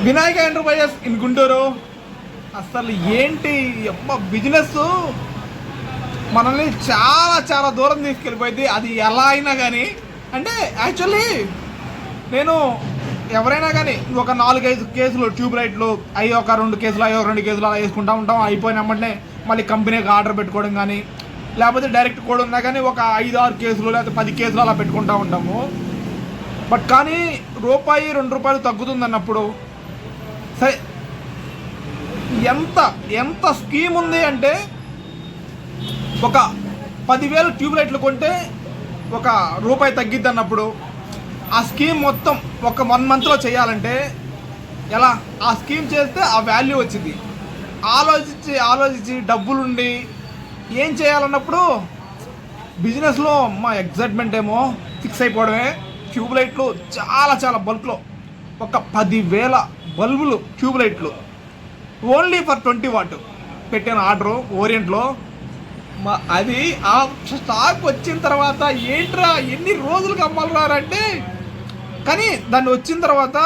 Vinayaka enterprises in Guntur. అసలు ఏంటి అమ్మ బిజినెస్ మనల్ని చాలా చాలా దూరం తీసుకెళ్ళిపోయింది. అది ఎలా అయినా కానీ అంటే యాక్చువల్లీ నేను ఎవరైనా కానీ ఒక 4-5 కేసులు ట్యూబ్ లైట్లు అవి ఒక 2 కేసులు అవి 2 కేసులు అలా వేసుకుంటూ ఉంటాం. అయిపోయినామంటే మళ్ళీ కంపెనీకి ఆర్డర్ పెట్టుకోవడం కానీ లేకపోతే డైరెక్ట్ కూడా ఉన్నా కానీ ఒక 5-6 కేసులు లేకపోతే 10 కేసులు అలా పెట్టుకుంటూ ఉంటాము. బట్ కానీ ₹1-2 తగ్గుతుంది అన్నప్పుడు సరే ఎంత స్కీమ్ ఉంది అంటే ఒక 10,000 ట్యూబ్ లైట్లు కొంటే ₹1 తగ్గిద్ది అన్నప్పుడు ఆ స్కీమ్ మొత్తం ఒక 1 మంత్లో చేయాలంటే ఎలా ఆ స్కీమ్ చేస్తే ఆ వాల్యూ వచ్చింది. ఆలోచించి డబ్బులుండి ఏం చేయాలన్నప్పుడు బిజినెస్లో మా ఎగ్జైట్మెంట్ ఏమో ఫిక్స్ అయిపోవడమే. ట్యూబ్ లైట్లు చాలా చాలా బల్క్లో ఒక 10,000 బల్బులు ట్యూబ్ లైట్లు ఓన్లీ ఫర్ 20 వాట్ పెట్టాను ఆర్డరు ఓరియంట్లో. అది ఆ స్టాక్ వచ్చిన తర్వాత ఏంట్రా ఎన్ని రోజులకు అమ్మాలంటే కానీ దాన్ని వచ్చిన తర్వాత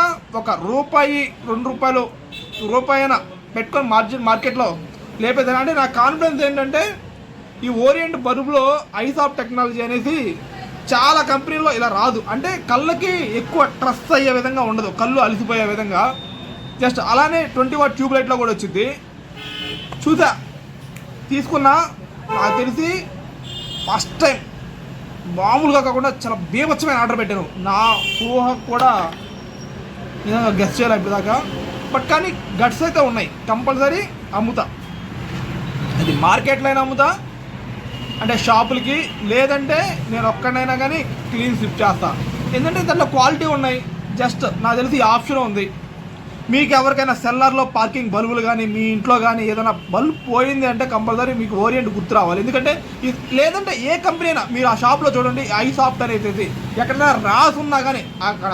₹1-2 పెట్టుకొని మార్కెట్లో లేపేదాన్ని. అంటే నా కాన్ఫిడెన్స్ ఏంటంటే ఈ ఓరియంట్ బల్బులో ఐసాఫ్ట్ టెక్నాలజీ అనేసి చాలా కంపెనీల్లో ఇలా రాదు. అంటే కళ్ళకి ఎక్కువ ట్రస్ అయ్యే విధంగా ఉండదు, కళ్ళు అలిసిపోయే విధంగా. జస్ట్ అలానే 20 వాట్ ట్యూబ్ లైట్లో కూడా వచ్చింది. చూసా తీసుకున్నా. నాకు తెలిసి ఫస్ట్ టైం మామూలుగా కాకుండా చాలా బీభత్సమైన ఆర్డర్ పెట్టాను. నా ఊహ కూడా నిజంగా గెస్ట్ చేయాలి ఇప్పటిదాకా. బట్ కానీ గట్స్ అయితే ఉన్నాయి. కంపల్సరీ అమ్ముతా. అది మార్కెట్లో అయినా అమ్ముతా అంటే షాపులకి, లేదంటే నేను ఒక్కడైనా కానీ క్లీన్ స్లిప్ చేస్తా. ఎందుకంటే దాంట్లో క్వాలిటీ ఉన్నాయి. జస్ట్ నాకు తెలిసి ఈ ఆప్షన్ ఉంది. మీకు ఎవరికైనా సెల్లర్లో పార్కింగ్ బల్బులు కానీ మీ ఇంట్లో కానీ ఏదైనా బల్బ్ పోయింది అంటే కంపల్సరీ మీకు ఓరియంట్ గుర్తు రావాలి. ఎందుకంటే లేదంటే ఏ కంపెనీ అయినా మీరు ఆ షాప్లో చూడండి ఐసాఫ్ట్ అనేది ఎక్కడైనా రాసున్నా కానీ అక్కడ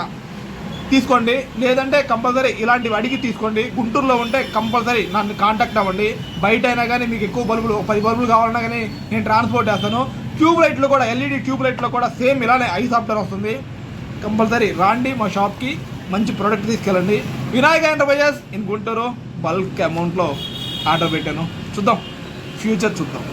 తీసుకోండి. లేదంటే కంపల్సరీ ఇలాంటివి అడిగి తీసుకోండి. గుంటూరులో ఉంటే కంపల్సరీ నన్ను కాంటాక్ట్ అవ్వండి. బయట అయినా కానీ మీకు ఎక్కువ బల్బులు 10 బల్బులు కావాలన్నా కానీ నేను ట్రాన్స్పోర్ట్ చేస్తాను. ట్యూబ్ లైట్లు కూడా ఎల్ఈడి ట్యూబ్ లైట్లో కూడా సేమ్ ఇలానే ఐసాఫ్ట్ వస్తుంది. కంపల్సరీ రాండి మా షాప్కి, మంచి ప్రోడక్ట్ తీసుకెళ్ళండి. Vinayaka enterprises in Guntur bulk అమౌంట్లో ఆర్డర్ పెట్టాను. చూద్దాం ఫ్యూచర్ చూద్దాం.